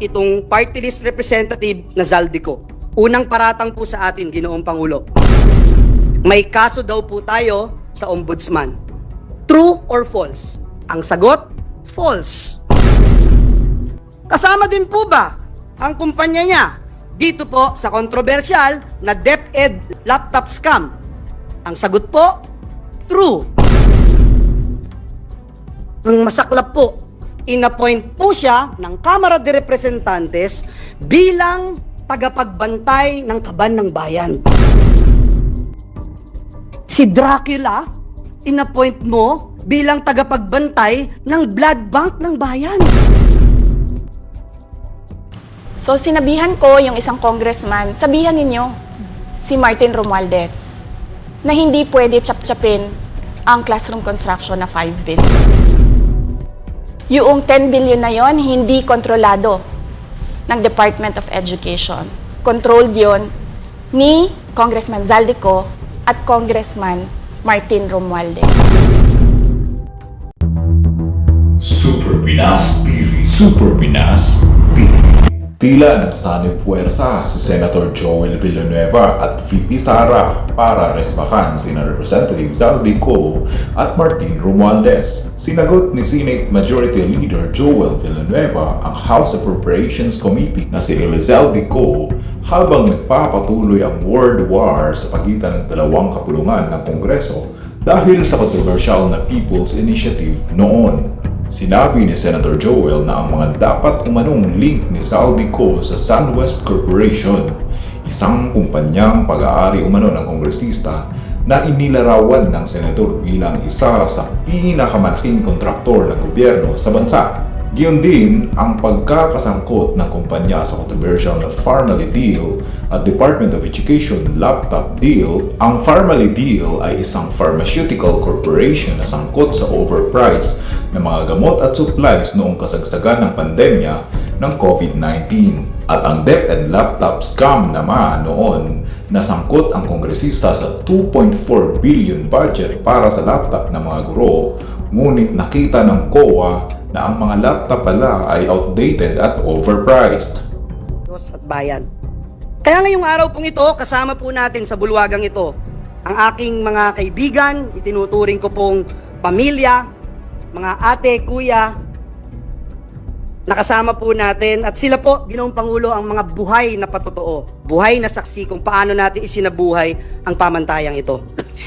itong party list representative na Zaldico. Unang paratang po sa atin, Ginoong Pangulo. May kaso daw po tayo sa Ombudsman. True or false? Ang sagot, false. Kasama din po ba ang kumpanya niya dito po sa kontrobersyal na DepEd laptop scam? Ang sagot po, true. Ang masaklap po, inappoint po siya ng Kamara de Representantes bilang tagapagbantay ng kaban ng bayan. Si Dracula, inappoint mo bilang tagapagbantay ng blood bank ng bayan. So sinabihan ko yung isang congressman, sabihan ninyo si Martin Romualdez na hindi pwede chap-chapin ang classroom construction na 5 billion. Yung 10 billion na yon hindi kontrolado ng Department of Education. Controlled yon ni Congressman Zaldico at Congressman Martin Romualdez. Super Pinas TV. Super Pinas TV. Tila nagsanib puwersa si Senator Joel Villanueva at VP Sara para resmakan sina Representative Zaldico at Martin Romualdez. Sinagot ni Senate Majority Leader Joel Villanueva ang House Appropriations Committee na si Zaldico habang nagpapatuloy ang world war sa pagitan ng dalawang kapulungan ng Kongreso dahil sa kontrobersyal na People's Initiative noon. Sinabi ni Senator Joel na ang mga dapat umanong link ni Zaldico sa SunWest Corporation, isang kumpanyang pag-aari umano ng kongresista na inilarawan ng senador bilang isa sa pinakamalaking kontraktor ng gobyerno sa bansa. Giyon din ang pagkakasangkot ng kumpanya sa controversial na Farmally Deal at Department of Education laptop deal. Ang Farmally Deal ay isang pharmaceutical corporation na sangkot sa overprice ng mga gamot at supplies noong kasagsagan ng pandemya ng COVID-19. At ang DepEd laptop scam naman noon, nasangkot ang kongresista sa 2.4 billion budget para sa laptop ng mga guro, ngunit nakita ng COA na ang mga laptop pala ay outdated at overpriced. Diyos at bayan. Kaya ngayong araw pong ito, kasama po natin sa bulwagang ito ang aking mga kaibigan, itinuturing ko pong pamilya, mga ate, kuya, nakasama po natin at sila po, Ginoong Pangulo, ang mga buhay na patotoo, buhay na saksi kung paano natin isinabuhay ang pamantayang ito.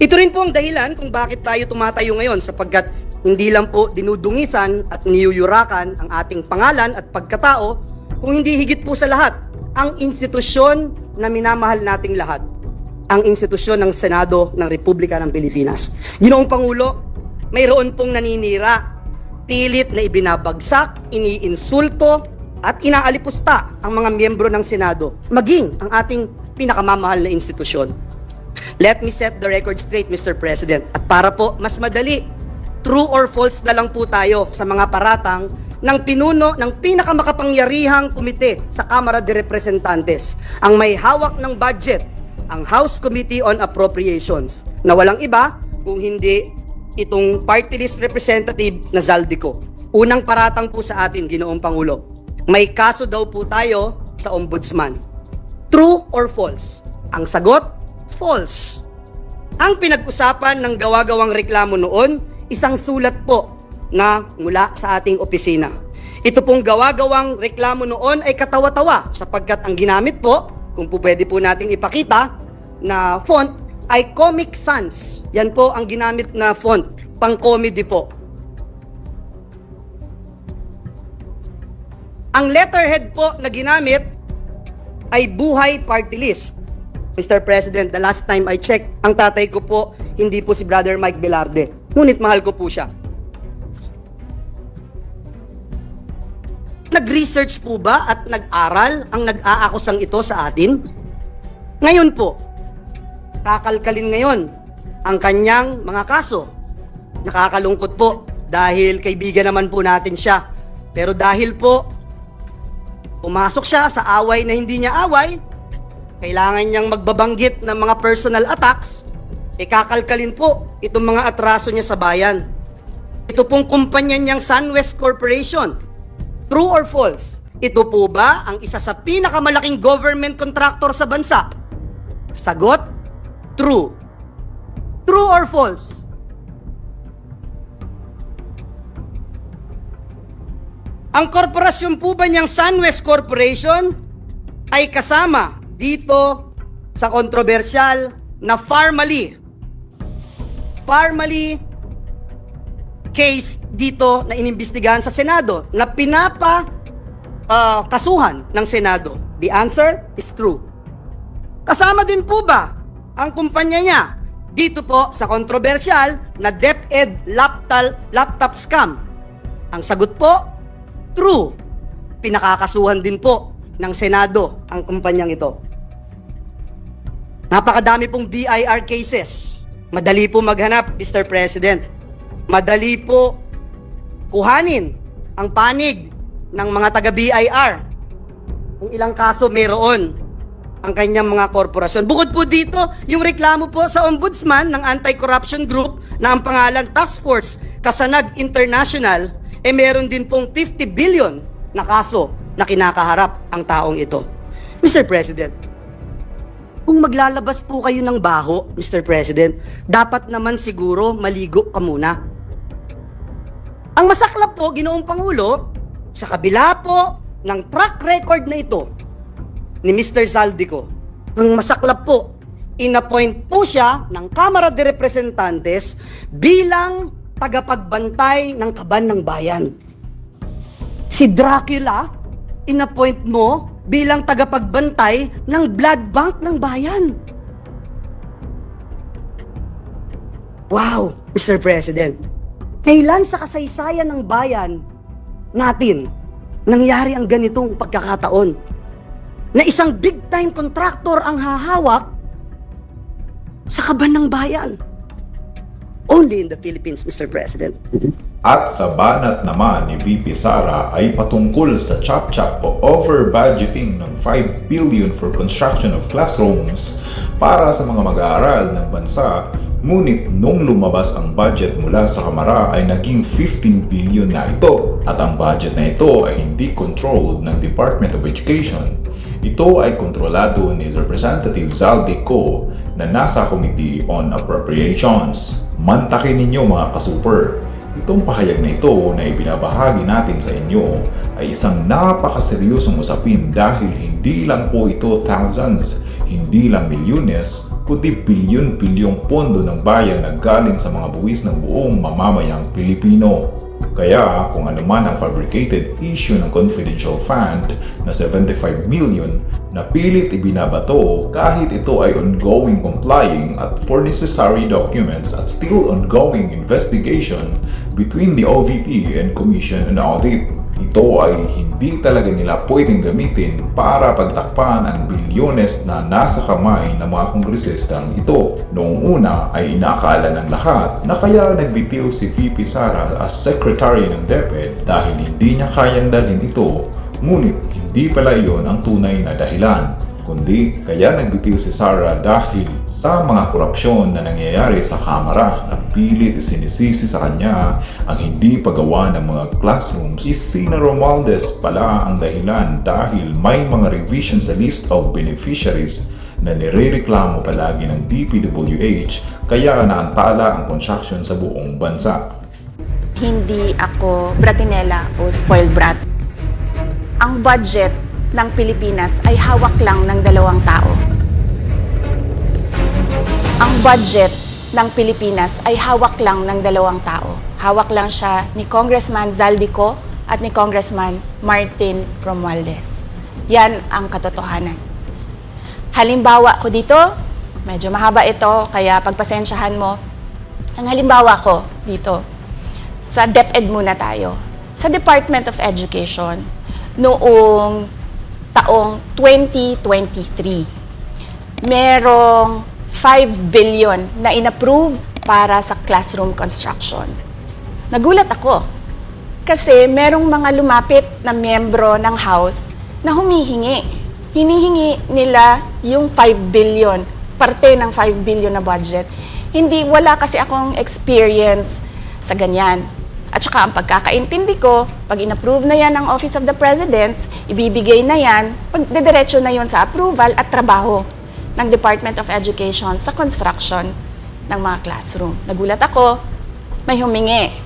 Ito rin po ang dahilan kung bakit tayo tumatayo ngayon sapagkat hindi lang po dinudungisan at niyuyurakan ang ating pangalan at pagkatao, kung hindi higit po sa lahat, ang institusyon na minamahal nating lahat, ang institusyon ng Senado ng Republika ng Pilipinas. Ginoong Pangulo, mayroon pong naninira, pilit na ibinabagsak, iniinsulto, at inaalipusta ang mga miyembro ng Senado, maging ang ating pinakamamahal na institusyon. Let me set the record straight, Mr. President. At para po mas madali, true or false na lang po tayo sa mga paratang ng pinuno ng pinakamakapangyarihang komite sa Kamara de Representantes, ang may hawak ng budget, ang House Committee on Appropriations, na walang iba kung hindi itong party list representative na Zaldico. Unang paratang po sa atin, Ginoong Pangulo. May kaso daw po tayo sa Ombudsman. True or false? Ang sagot, false. Ang pinag-usapan ng gawa-gawang reklamo noon, isang sulat po na mula sa ating opisina. Ito pong gawa-gawang reklamo noon ay katawa-tawa sapagkat ang ginamit po, kung po pwede po nating ipakita, na font ay Comic Sans. Yan po ang ginamit na font, pang-comedy po. Ang letterhead po na ginamit ay Buhay Party List. Mr. President, the last time I checked, ang tatay ko po, hindi po si Brother Mike Velarde. Ngunit mahal ko po siya. Nag-research po ba at nag-aral ang nag-aakusang ito sa atin? Ngayon po, kakalkalin ngayon ang kanyang mga kaso. Nakakalungkot po dahil kaibigan naman po natin siya. Pero dahil po pumasok siya sa away na hindi niya away, kailangan niyang magbabanggit ng mga personal attacks, kakalkalin po itong mga atraso niya sa bayan. Ito pong kumpanya niyang SunWest Corporation. True or false? ito po ba ang isa sa pinakamalaking government contractor sa bansa? Sagot, true. True or false? Ang korporasyon po ba niyang SunWest Corporation ay kasama dito sa kontrobersyal na Parmalee case dito na inimbestigahan sa Senado na kasuhan ng Senado? The answer is true. Kasama din po ba ang kumpanya niya dito po sa kontrobersyal na DepEd laptop scam? Ang sagot po, true. Pinakakasuhan din po ng Senado ang kumpanyang ito. Napakadami pong BIR cases. Madali po maghanap, Mr. President. Madali po kuhanin ang panig ng mga taga-BIR. Kung ilang kaso mayroon ang kanyang mga korporasyon. Bukod po dito, yung reklamo po sa ombudsman ng anti-corruption group na ang pangalan Task Force Kasanag International, meron din pong 50 billion na kaso na kinakaharap ang taong ito. Mr. President, kung maglalabas po kayo ng baho, Mr. President, dapat naman siguro maligo ka muna. Ang masaklap po, Ginoong Pangulo, sa kabila po ng track record na ito ni Mr. Zaldico, ang masaklap po, inappoint po siya ng Kamara de Representantes bilang tagapagbantay ng kaban ng bayan. Si Dracula, inappoint mo bilang tagapagbantay ng blood bank ng bayan. Wow, Mr. President. Kailan sa kasaysayan ng bayan natin nangyari ang ganitong pagkakataon? Na isang big-time contractor ang hahawak sa kaban ng bayan. Only in the Philippines, Mr. President. At sa banat naman ni VP Sara ay patungkol sa chop-chop o over-budgeting ng 5 billion for construction of classrooms para sa mga mag-aaral ng bansa. Ngunit nung lumabas ang budget mula sa Kamara ay naging 15 billion na ito. At ang budget na ito ay hindi controlled ng Department of Education. Ito ay kontrolado ni Representative Zaldico na nasa Committee on Appropriations. Mantakin ninyo mga kasuper. Itong pahayag na ito na ibinabahagi natin sa inyo ay isang napakaseryosong usapin dahil hindi lang po ito thousands, hindi lang milyones, kundi bilyon-bilyong pondo ng bayan na galing sa mga buwis ng buong mamamayang Pilipino. Kaya kung ano man ang fabricated issue ng confidential fund na 75 million na pilit ibinabato kahit ito ay ongoing complying at for necessary documents at still ongoing investigation between the OVP and Commission on Audit. Ito ay hindi talaga nila pwedeng gamitin para pagtakpan ang bilyones na nasa kamay ng mga kongresistang ito. Noong una ay inaakala ng lahat na kaya nagbitiw si VP Sara as Secretary ng DepEd dahil hindi niya kayang dalhin ito. Ngunit hindi pala iyon ang tunay na dahilan, kundi kaya nagbitiw si Sara dahil sa mga korupsyon na nangyayari sa Kamara na pilit isinisisi sa kanya ang hindi paggawa ng mga classrooms. Si Sina Romualdez pala ang dahilan dahil may mga revision sa list of beneficiaries na nirereklamo palagi ng DPWH kaya naantala ang construction sa buong bansa. Hindi ako bratinela o spoiled brat. Ang budget ng Pilipinas ay hawak lang ng 2 tao. Ang budget ng Pilipinas ay hawak lang ng 2 tao. Hawak lang siya ni Congressman Zaldico at ni Congressman Martin Romualdez. Yan ang katotohanan. Halimbawa ko dito, medyo mahaba ito, kaya pagpasensyahan mo. Ang halimbawa ko dito, sa DepEd muna tayo. Sa Department of Education, noong taong 2023, merong 5 billion na inapprove para sa classroom construction. Nagulat ako kasi merong mga lumapit na miyembro ng House na humihingi. Hinihingi nila yung 5 billion, parte ng 5 billion na budget. Wala kasi akong experience sa ganyan. At saka ang pagkakaintindi ko, pag in-approve na yan ng Office of the President, ibibigay na yan, pagdediretso na yon sa approval at trabaho ng Department of Education sa construction ng mga classroom. Nagulat ako, may humingi.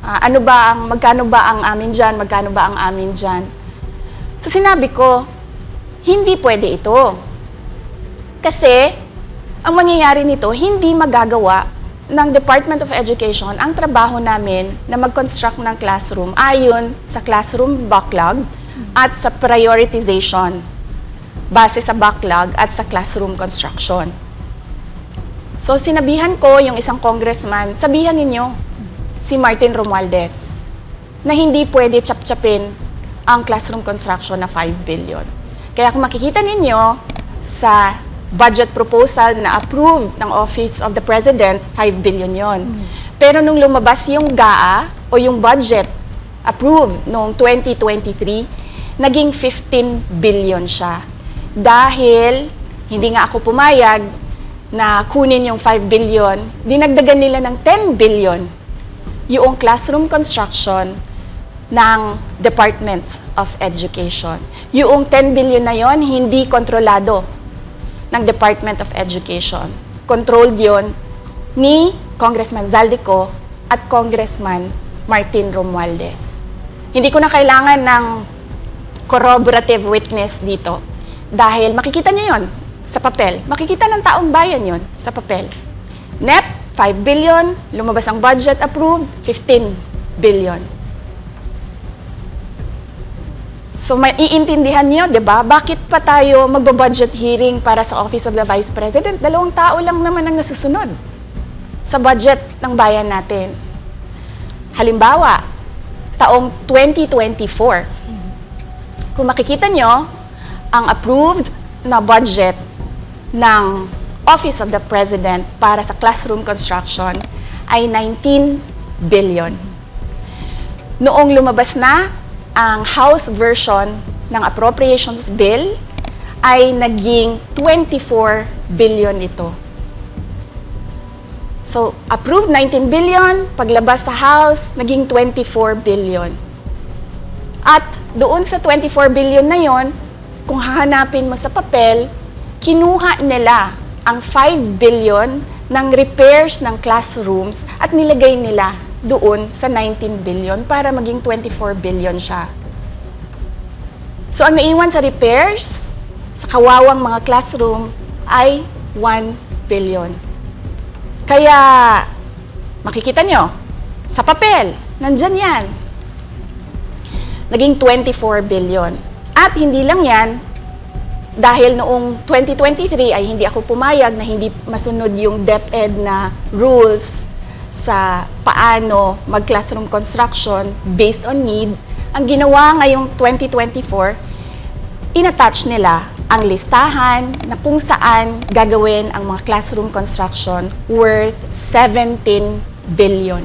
Magkano ba ang amin dyan? Magkano ba ang amin dyan? So sinabi ko, hindi pwede ito. Kasi, ang mangyayari nito, hindi magagawa ng Department of Education ang trabaho namin na mag-construct ng classroom ayon sa classroom backlog at sa prioritization base sa backlog at sa classroom construction. So sinabihan ko yung isang congressman, sabihan ninyo si Martin Romualdez na hindi pwede chap-chapin ang classroom construction na 5 billion. Kaya kung makikita ninyo sa budget proposal na approved ng Office of the President, 5 billion yon. Pero nung lumabas yung GAA o yung budget approved noong 2023, naging 15 billion siya. Dahil hindi nga ako pumayag na kunin yung 5 billion, dinagdagan nila ng 10 billion yung classroom construction ng Department of Education. Yung 10 billion na yon hindi kontrolado ng Department of Education. Controlled yon ni Congressman Zaldico at Congressman Martin Romualdez. Hindi ko na kailangan ng corroborative witness dito dahil makikita nyo yon sa papel. Makikita ng taong bayan yon sa papel. NEP, 5 billion. Lumabas ang budget approved, 15 billion. So, maiintindihan niyo, di ba? Bakit pa tayo magbo-budget hearing para sa Office of the Vice President? 2 tao lang naman ang nasusunod sa budget ng bayan natin. Halimbawa, taong 2024, kung makikita nyo, ang approved na budget ng Office of the President para sa classroom construction ay 19 billion. Noong lumabas na ang House version ng Appropriations Bill ay naging 24 billion ito. So, approved 19 billion, paglabas sa House, naging 24 billion. At doon sa 24 billion na yon, kung hahanapin mo sa papel, kinuha nila ang 5 billion ng repairs ng classrooms at nilagay nila doon sa 19 billion para maging 24 billion siya. So, ang naiwan sa repairs, sa kawawang mga classroom, ay 1 billion. Kaya, makikita nyo, sa papel, nandyan yan. Naging 24 billion. At hindi lang yan, dahil noong 2023 ay hindi ako pumayag na hindi masunod yung DepEd na rules sa paano mag-classroom construction based on need, ang ginawa ngayong 2024, inattach nila ang listahan na kung saan gagawin ang mga classroom construction worth 17 billion.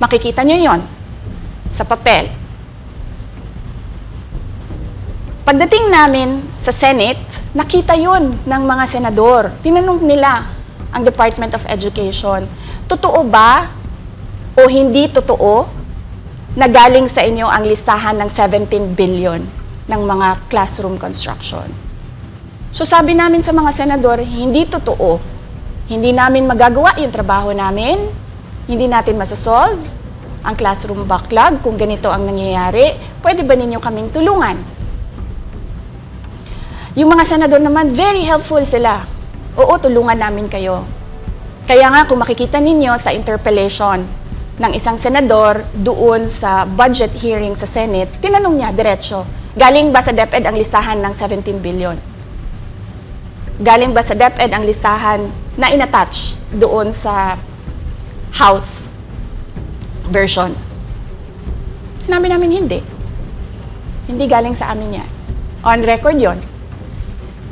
Makikita nyo yon sa papel. Pagdating namin sa Senate, nakita yon ng mga senador. Tinanong nila ang Department of Education, totoo ba o hindi totoo na galing sa inyo ang listahan ng 17 billion ng mga classroom construction? So sabi namin sa mga senador, hindi totoo. Hindi namin magagawa yung trabaho namin. Hindi natin masosolve ang classroom backlog kung ganito ang nangyayari. Pwede ba ninyo kaming tulungan? Yung mga senador naman, very helpful sila. Oo, tulungan namin kayo. Kaya nga, kung makikita ninyo sa interpellation ng isang senador doon sa budget hearing sa Senate, tinanong niya diretso, galing ba sa DepEd ang listahan ng 17 billion? Galing ba sa DepEd ang listahan na inattach doon sa House version? Sinabi namin hindi. Hindi galing sa amin yan. On record yon.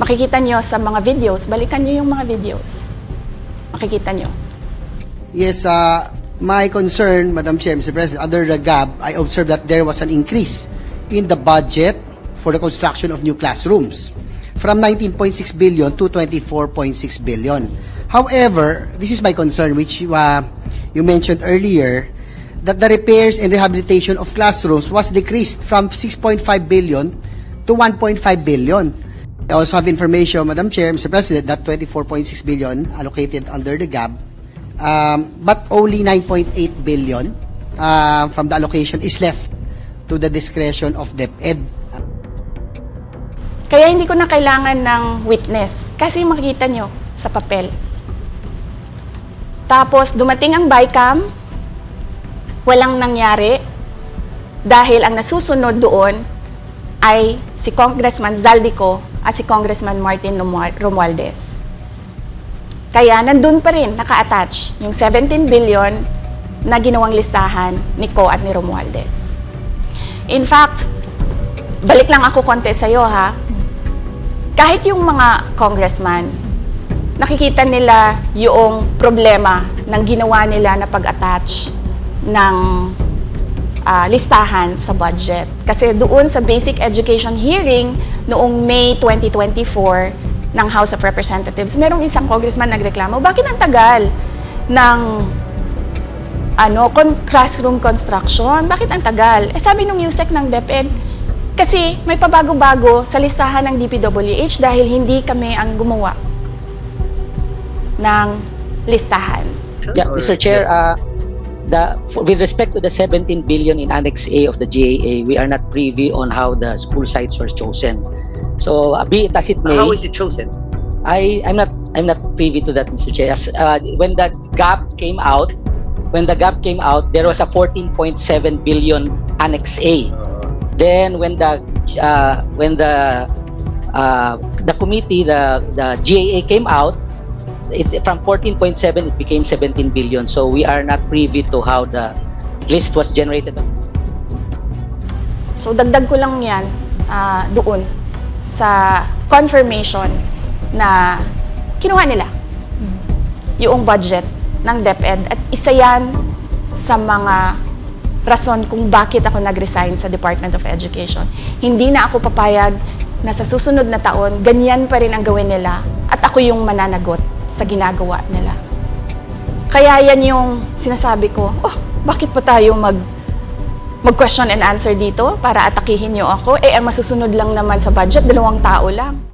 Makikita nyo sa mga videos, balikan nyo yung mga videos. Makikita nyo. Yes, my concern, Madam Chair, Mr. President, under the GAB, I observed that there was an increase in the budget for the construction of new classrooms from 19.6 billion to 24.6 billion. However, this is my concern, which you mentioned earlier, that the repairs and rehabilitation of classrooms was decreased from 6.5 billion to 1.5 billion. I also have information, Madam Chair, Mr. President, that 24.6 billion allocated under the GAB, but only 9.8 billion from the allocation is left to the discretion of DepEd. Kaya hindi ko na kailangan ng witness kasi makikita nyo sa papel. Tapos dumating ang BICAM, walang nangyari dahil ang nasusunod doon ay si Congressman Zaldico at si Congressman Martin Romualdez. Kaya nandun pa rin naka-attach yung 17 billion na ginawang listahan ni Co at ni Romualdez. In fact, balik lang ako konti sa'yo ha. Kahit yung mga congressman, nakikita nila yung problema ng ginawa nila na pag-attach ng listahan sa budget. Kasi doon sa basic education hearing noong May 2024 ng House of Representatives, merong isang congressman nagreklamo, bakit ang tagal ng classroom construction? Bakit ang tagal? Eh sabi nung USEC ng DepEd, kasi may pabago-bago sa listahan ng DPWH dahil hindi kami ang gumawa ng listahan. Yeah, Mr. Chair, with respect to the 17 billion in Annex A of the GAA, we are not privy on how the school sites were chosen. So, be it as it may. How is it chosen? I'm not privy to that, Mr. Chair. When the GAP came out, there was a 14.7 billion Annex A. Then when the committee, the GAA came out, from 14.7 it became 17 billion. So we are not privy to how the list was generated. So dagdag ko lang yan doon sa confirmation na kinuha nila yung budget ng DepEd at isa yan sa mga rason kung bakit ako nag-resign sa Department of Education. Hindi na ako papayag na sa susunod na taon, ganyan pa rin ang gawin nila at ako yung mananagot sa ginagawa nila. Kaya yan yung sinasabi ko, bakit pa tayo mag-question and answer dito para atakihin nyo ako? Eh, ang masusunod lang naman sa budget, 2 tao lang.